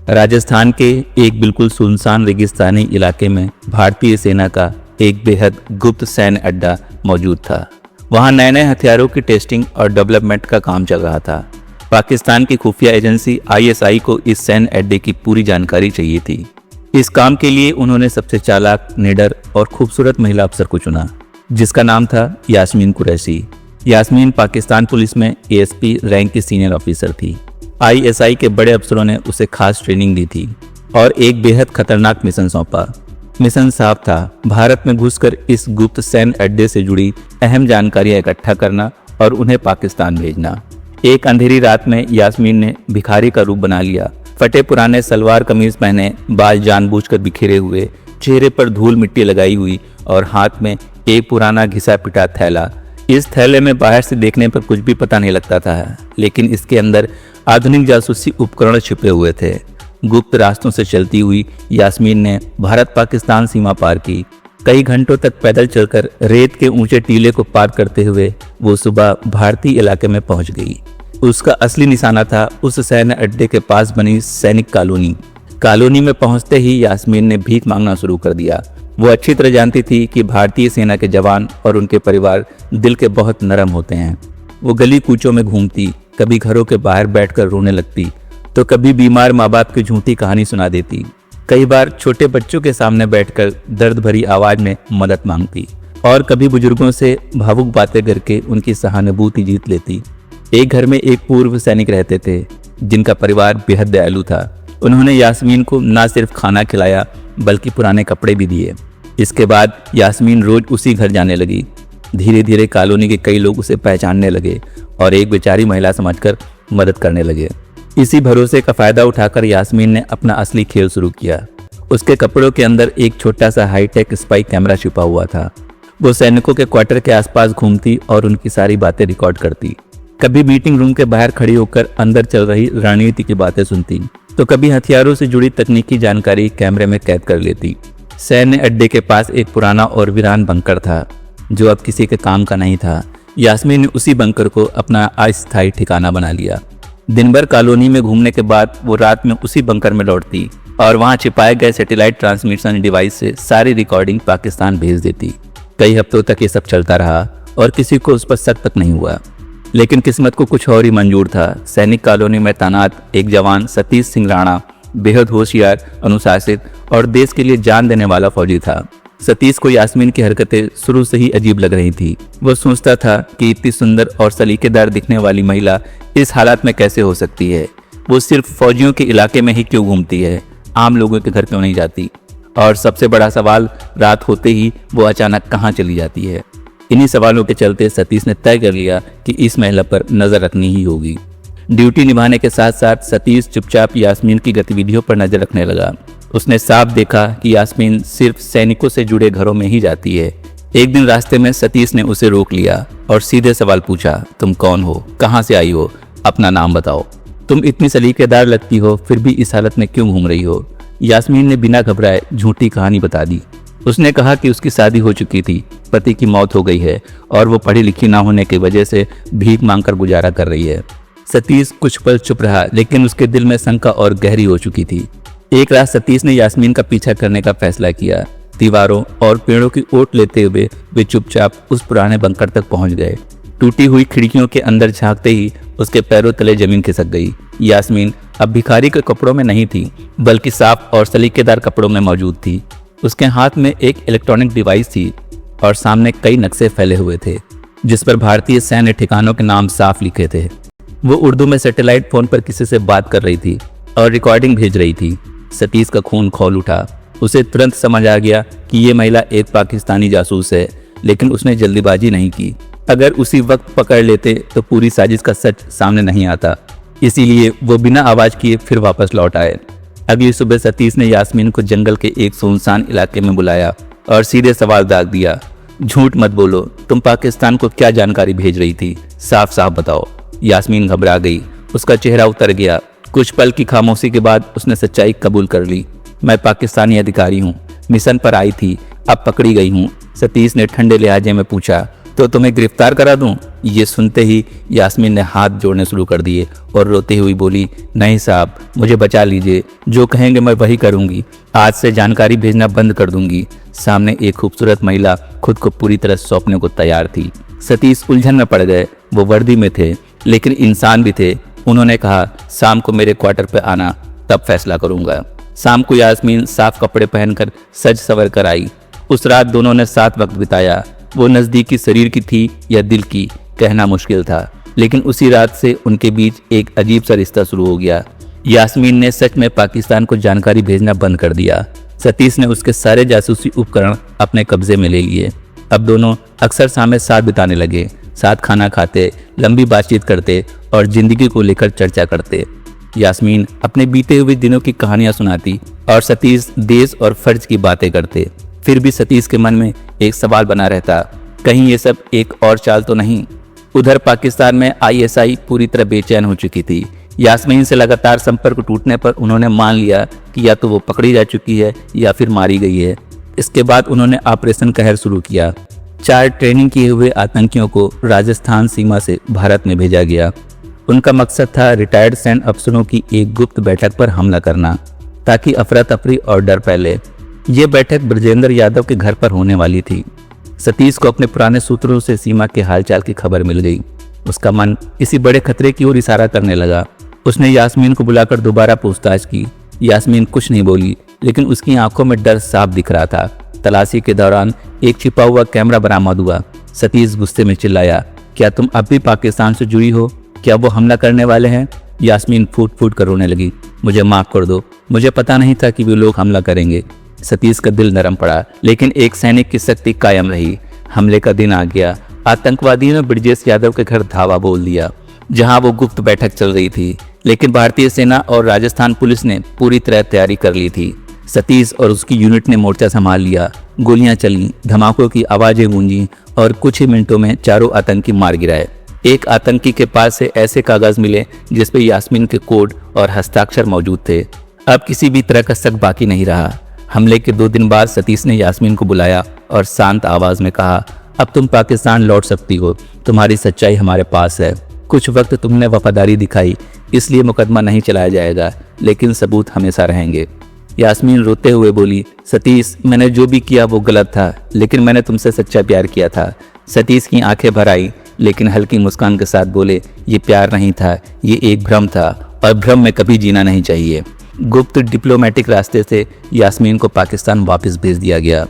राजस्थान के एक बिल्कुल सुनसान रेगिस्तानी इलाके में भारतीय सेना का एक बेहद गुप्त सैन्य अड्डा मौजूद था। वहां नए नए हथियारों की टेस्टिंग और डेवलपमेंट का काम चल रहा था। पाकिस्तान की खुफिया एजेंसी ISI को इस सैन्य अड्डे की पूरी जानकारी चाहिए थी। इस काम के लिए उन्होंने सबसे चालाक, निडर और खूबसूरत महिला अफसर को चुना, जिसका नाम था यास्मीन कुरैशी। यास्मीन पाकिस्तान पुलिस में ASP रैंक की सीनियर ऑफिसर थी। ISI के बड़े अफसरों ने उसे खास ट्रेनिंग दी थी और एक बेहद खतरनाक मिशन सौंपा। मिशन साफ था, भारत में घुसकर इस गुप्त सैन्य अड्डे से जुड़ी अहम जानकारियां इकट्ठा करना और उन्हें पाकिस्तान भेजना। एक अंधेरी रात में यास्मीन ने भिखारी का रूप बना लिया। फटे पुराने सलवार कमीज पहने, बाल जानबूझकर बिखरे हुए, चेहरे पर धूल मिट्टी लगाई हुई और हाथ में एक पुराना घिसा पिटा थैला। इस थैले में बाहर से देखने पर कुछ भी पता नहीं लगता था, लेकिन इसके अंदर आधुनिक जासूसी उपकरण छिपे हुए थे। गुप्त रास्तों से चलती हुई यास्मीन ने भारत पाकिस्तान सीमा पार की। कई घंटों तक पैदल चलकर रेत के ऊंचे टीले को पार करते हुए वो सुबह भारतीय इलाके में पहुंच गई। उसका असली निशाना था उस सैन्य अड्डे के पास बनी सैनिक कॉलोनी। कॉलोनी में पहुंचते ही यास्मीन ने भीख मांगना शुरू कर दिया। वो अच्छी तरह जानती थी कि भारतीय सेना के जवान और उनके परिवार दिल के बहुत नरम होते हैं। वो गली कूचों में घूमती, कभी घरों के बाहर बैठकर रोने लगती, तो कभी बीमार माँ बाप की झूठी कहानी सुना देती। कई बार छोटे बच्चों के सामने बैठकर दर्द भरी आवाज में मदद मांगती और कभी बुजुर्गों से भावुक बातें करके उनकी सहानुभूति जीत लेती। एक घर में एक पूर्व सैनिक रहते थे जिनका परिवार बेहद दयालु था। उन्होंने यास्मीन को न सिर्फ खाना खिलाया बल्कि पुराने कपड़े भी दिए। इसके बाद यास्मीन रोज उसी घर जाने लगी। धीरे धीरे कॉलोनी के कई लोग उसे पहचानने लगे और एक बेचारी महिला समझकर मदद करने लगे। इसी भरोसे का फायदा उठाकर यास्मीन ने अपना असली खेल शुरू किया। उसके कपड़ों के अंदर एक छोटा सा हाईटेक स्पाई कैमरा छिपा हुआ था। वो सैनिकों के क्वार्टर के आसपास घूमती और उनकी सारी बातें रिकॉर्ड करती। कभी मीटिंग रूम के बाहर खड़ी होकर अंदर चल रही रणनीति की बातें सुनती, तो कभी हथियारों से जुड़ी तकनीकी जानकारी कैमरे में कैद कर लेती। सैन्य अड्डे के पास एक पुराना और वीरान बंकर था जो अब किसी के काम का नहीं था। यास्मीन ने उसी बंकर को अपना अस्थायी ठिकाना बना लिया। दिन भर कॉलोनी में घूमने के बाद वो रात में उसी बंकर में लौटती और वहां छिपाए गए सैटेलाइट ट्रांसमिशन डिवाइस से सारी रिकॉर्डिंग पाकिस्तान भेज देती। कई हफ्तों तक ये सब चलता रहा और किसी को उस पर शक तक नहीं हुआ। लेकिन किस्मत को कुछ और ही मंजूर था। सैनिक कॉलोनी में तैनात एक जवान सतीश सिंह राणा बेहद होशियार, अनुशासित और देश के लिए जान देने वाला फौजी था। सतीश को यास्मीन की हरकतें शुरू से ही अजीब लग रही थी। वो सोचता था कि इतनी सुंदर और सलीकेदार दिखने वाली महिला इस हालात में कैसे हो सकती है। वो सिर्फ फौजियों के इलाके में ही क्यों घूमती है, आम लोगों के घर क्यों नहीं जाती, और सबसे बड़ा सवाल, रात होते ही वो अचानक कहाँ चली जाती है। इन्हीं सवालों के चलते सतीश ने तय कर लिया कि इस महिला पर नजर रखनी ही होगी। ड्यूटी निभाने के साथ साथ सतीश चुपचाप यास्मीन की गतिविधियों पर नजर रखने लगा। उसने साफ देखा कि यास्मीन सिर्फ सैनिकों से जुड़े घरों में ही जाती है। एक दिन रास्ते में सतीश ने उसे रोक लिया और सीधे सवाल पूछा, तुम कौन हो, कहाँ से आई हो, अपना नाम बताओ। तुम इतनी सलीकेदार लगती हो, फिर भी इस हालत में क्यों घूम रही हो? यास्मीन ने बिना घबराए झूठी कहानी बता दी। उसने कहा कि उसकी शादी हो चुकी थी, पति की मौत हो गई है और वो पढ़ी लिखी ना होने की वजह से भीख मांगकर गुजारा कर रही है। सतीश कुछ पल चुप रहा, लेकिन उसके दिल में शंका और गहरी हो चुकी थी। एक रात सतीश ने यास्मीन का पीछा करने का फैसला किया। दीवारों और पेड़ों की ओट लेते हुए वे चुपचाप उस पुराने बंकर तक पहुंच गए। टूटी हुई खिड़कियों के अंदर झांकते ही उसके पैरों तले जमीन खिसक गई। यास्मीन अब भिखारी के कपड़ों में नहीं थी, बल्कि साफ और सलीकेदार कपड़ों में मौजूद थी। उसके हाथ में एक इलेक्ट्रॉनिक डिवाइस थी और सामने कई नक्शे फैले हुए थे जिस पर भारतीय सैन्य ठिकानों के नाम साफ लिखे थे। वो उर्दू में सैटेलाइट फोन पर किसी से बात कर रही थी और रिकॉर्डिंग भेज रही थी। सतीश का खून खौल उठा। उसे तुरंत समझ आ गया कि ये महिला एक पाकिस्तानी जासूस है, लेकिन उसने जल्दीबाजी नहीं की। अगर उसी वक्त पकड़ लेते तो पूरी साजिश का सच सामने नहीं आता। इसीलिए वो बिना आवाज किए फिर वापस लौट आए। अगली सुबह सतीश ने यास्मीन को जंगल के एक सुनसान इलाके में बुलाया और सीधे सवाल दाग दिया, झूठ मत बोलो, तुम पाकिस्तान को क्या जानकारी भेज रही थी, साफ साफ बताओ। यास्मीन घबरा गई, उसका चेहरा उतर गया। कुछ पल की खामोशी के बाद उसने सच्चाई कबूल कर ली। मैं पाकिस्तानी अधिकारी हूँ, मिशन पर आई थी, अब पकड़ी गई हूँ। सतीश ने ठंडे लहजे में पूछा, तो तुम्हें गिरफ्तार करा दूं? ये सुनते ही यास्मीन ने हाथ जोड़ने शुरू कर दिए और रोते हुई बोली, नहीं साहब, मुझे बचा लीजिए, जो कहेंगे मैं वही करूंगी, आज से जानकारी भेजना बंद कर दूंगी। सामने एक खूबसूरत महिला खुद को पूरी तरह सौंपने को तैयार थी। सतीश उलझन में पड़ गए। वो वर्दी में थे लेकिन इंसान भी थे। उन्होंने कहा, शाम को मेरे क्वार्टर पे आना, तब फैसला करूंगा। शाम को यास्मीन साफ कपड़े पहनकर सज सवर कर आई। उस रात दोनों ने साथ वक्त बिताया। वो नज़दीकी शरीर की थी या दिल की, कहना मुश्किल था, लेकिन उसी रात से उनके बीच एक अजीब सा रिश्ता शुरू हो गया। यास्मीन ने सच में पाकिस्तान को जानकारी भेजना बंद कर दिया। सतीश ने उसके सारे जासूसी उपकरण अपने कब्जे में ले लिए। अब दोनों अक्सर शामें साथ बिताने लगे, साथ खाना खाते, लंबी बातचीत करते और जिंदगी को लेकर चर्चा करते। यास्मीन अपने बीते हुए दिनों की कहानियां सुनाती और सतीश देश और फर्ज की बातें करते। फिर भी सतीश के मन में एक सवाल बना रहता, कहीं ये सब एक और चाल तो नहीं। उधर पाकिस्तान में आईएसआई पूरी तरह बेचैन हो चुकी थी। यास्मीन से लगातार संपर्क टूटने पर उन्होंने मान लिया कि या तो वो पकड़ी जा चुकी है या फिर मारी गई है। इसके बाद उन्होंने ऑपरेशन कहर शुरू किया। 4 ट्रेनिंग किए हुए आतंकियों को राजस्थान सीमा से भारत में भेजा गया। उनका मकसद था रिटायर्ड सैन्य अफसरों की एक गुप्त बैठक पर हमला करना, ताकि अफरा तफरी और डर फैले। ये बैठक ब्रजेंद्र यादव के घर पर होने वाली थी। सतीश को अपने पुराने सूत्रों से सीमा के हालचाल की खबर मिल गई। उसका मन किसी बड़े खतरे की ओर इशारा करने लगा। उसने यास्मीन को बुलाकर दोबारा पूछताछ की। यास्मीन कुछ नहीं बोली, लेकिन उसकी आंखों में डर साफ दिख रहा था। तलाशी के दौरान एक छिपा हुआ कैमरा बरामद हुआ। सतीश गुस्से में चिल्लाया, क्या तुम अब भी पाकिस्तान से जुड़ी हो? क्या वो हमला करने वाले हैं? यास्मीन फूट फूट कर रोने लगी, मुझे माफ कर दो, मुझे पता नहीं था कि वे लोग हमला करेंगे। सतीश का दिल नरम पड़ा, लेकिन एक सैनिक की शक्ति कायम रही। हमले का दिन आ गया। आतंकवादियों ने ब्रजेश यादव के घर धावा बोल दिया, जहां वो गुप्त बैठक चल रही थी। लेकिन भारतीय सेना और राजस्थान पुलिस ने पूरी तरह तैयारी कर ली थी। सतीश और उसकी यूनिट ने मोर्चा संभाल लिया। गोलियां चली, धमाकों की आवाजें गूंजी और कुछ ही मिनटों में चारों आतंकी मार गिराए। एक आतंकी के पास से ऐसे कागज मिले जिसपे यास्मीन के कोड और हस्ताक्षर मौजूद थे। अब किसी भी तरह का शक बाकी नहीं रहा। हमले के 2 दिन बाद सतीश ने यास्मीन को बुलाया और शांत आवाज में कहा, अब तुम पाकिस्तान लौट सकती हो, तुम्हारी सच्चाई हमारे पास है। कुछ वक्त तुमने वफादारी दिखाई, इसलिए मुकदमा नहीं चलाया जाएगा, लेकिन सबूत हमेशा रहेंगे। यास्मीन रोते हुए बोली, सतीश, मैंने जो भी किया वो गलत था, लेकिन मैंने तुमसे सच्चा प्यार किया था। सतीश की आंखें भर आई, लेकिन हल्की मुस्कान के साथ बोले, ये प्यार नहीं था, ये एक भ्रम था, और भ्रम में कभी जीना नहीं चाहिए। गुप्त डिप्लोमेटिक रास्ते से यास्मीन को पाकिस्तान वापस भेज दिया गया।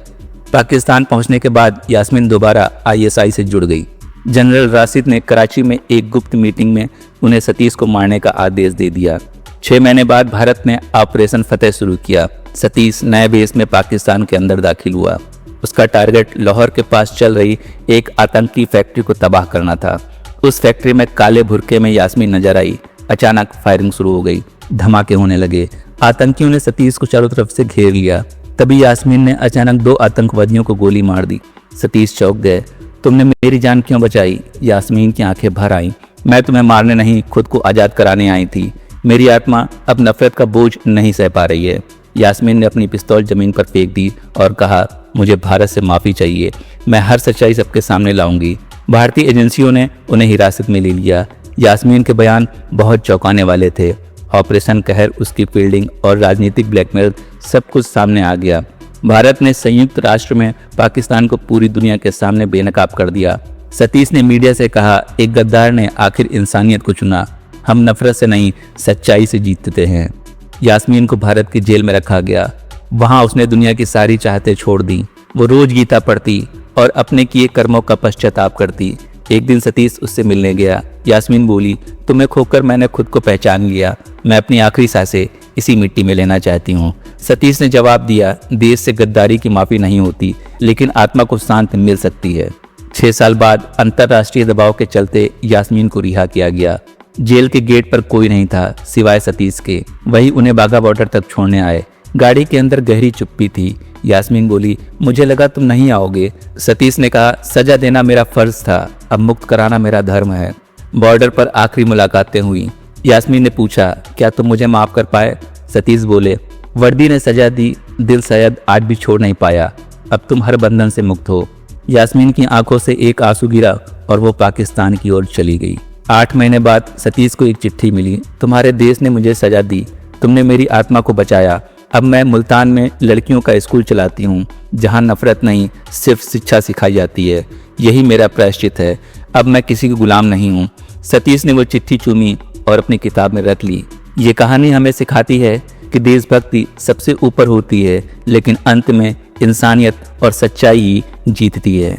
पाकिस्तान पहुंचने के बाद यास्मीन दोबारा आईएसआई से जुड़ गई। जनरल राशिद ने कराची में एक गुप्त मीटिंग में उन्हें सतीश को मारने का आदेश दे दिया। 6 महीने बाद भारत ने ऑपरेशन फतेह शुरू किया। सतीश नए बेस में पाकिस्तान के अंदर दाखिल हुआ। उसका टारगेट लाहौर के पास चल रही एक आतंकी फैक्ट्री को तबाह करना था। उस फैक्ट्री में काले भुरके में यास्मीन नजर आई। अचानक फायरिंग शुरू हो गई, धमाके होने लगे। आतंकियों ने सतीश को चारों तरफ से घेर लिया। तभी यास्मीन ने अचानक 2 आतंकवादियों को गोली मार दी। सतीश चौंक गए, तुमने मेरी जान क्यों बचाई? यास्मीन की आंखें भर आईं। मैं तुम्हें मारने नहीं, खुद को आज़ाद कराने आई थी। मेरी आत्मा अब नफरत का बोझ नहीं सह पा रही है। यास्मीन ने अपनी पिस्तौल जमीन पर फेंक दी और कहा, मुझे भारत से माफ़ी चाहिए, मैं हर सच्चाई सबके सामने लाऊंगी। भारतीय एजेंसियों ने उन्हें हिरासत में ले लिया। यास्मीन के बयान बहुत चौंकाने वाले थे। ऑपरेशन कहर, उसकी फील्डिंग और राजनीतिक ब्लैकमेल, सब कुछ सामने आ गया। भारत ने संयुक्त राष्ट्र में पाकिस्तान को पूरी दुनिया के सामने बेनकाब कर दिया। सतीश ने मीडिया से कहा, एक गद्दार ने आखिर इंसानियत को चुना। हम नफरत से नहीं, सच्चाई से जीतते हैं। यास्मीन को भारत की जेल में रखा गया। वहां उसने दुनिया की सारी चाहतें छोड़ दी। वो रोज गीता पढ़ती और अपने किए कर्मों का पश्चाताप करती। एक दिन सतीश उससे मिलने गया। यास्मीन बोली, तुम्हें खोकर मैंने खुद को पहचान लिया। मैं अपनी आखिरी सांसें इसी मिट्टी में लेना चाहती हूँ। सतीश ने जवाब दिया, देश से गद्दारी की माफ़ी नहीं होती, लेकिन आत्मा को शांति मिल सकती है। 6 साल बाद अंतर्राष्ट्रीय दबाव के चलते यास्मीन को रिहा किया गया। जेल के गेट पर कोई नहीं था सिवाय सतीश के। वही उन्हें बाघा बॉर्डर तक छोड़ने आए। गाड़ी के अंदर गहरी चुप्पी थी। यास्मीन बोली, मुझे लगा तुम नहीं आओगे। सतीश ने कहा, सजा देना मेरा फर्ज था, अब मुक्त कराना मेरा धर्म है। बॉर्डर पर आखिरी मुलाकातें हुई। यास्मीन ने पूछा, क्या तुम मुझे माफ कर पाए? सतीश बोले, वर्दी ने सजा दी, दिल शायद आज भी छोड़ नहीं पाया। अब तुम हर बंधन से मुक्त हो। यास्मीन की आंखों से एक आंसू गिरा और वो पाकिस्तान की ओर चली गई। 8 महीने बाद सतीश को एक चिट्ठी मिली। तुम्हारे देश ने मुझे सजा दी, तुमने मेरी आत्मा को बचाया। अब मैं मुल्तान में लड़कियों का स्कूल चलाती हूँ, जहाँ नफरत नहीं सिर्फ शिक्षा सिखाई जाती है। यही मेरा प्रायश्चित है। अब मैं किसी का गुलाम नहीं हूँ। सतीश ने वो चिट्ठी चूमी और अपनी किताब में रख ली। ये कहानी हमें सिखाती है कि देशभक्ति सबसे ऊपर होती है, लेकिन अंत में इंसानियत और सच्चाई ही जीतती है।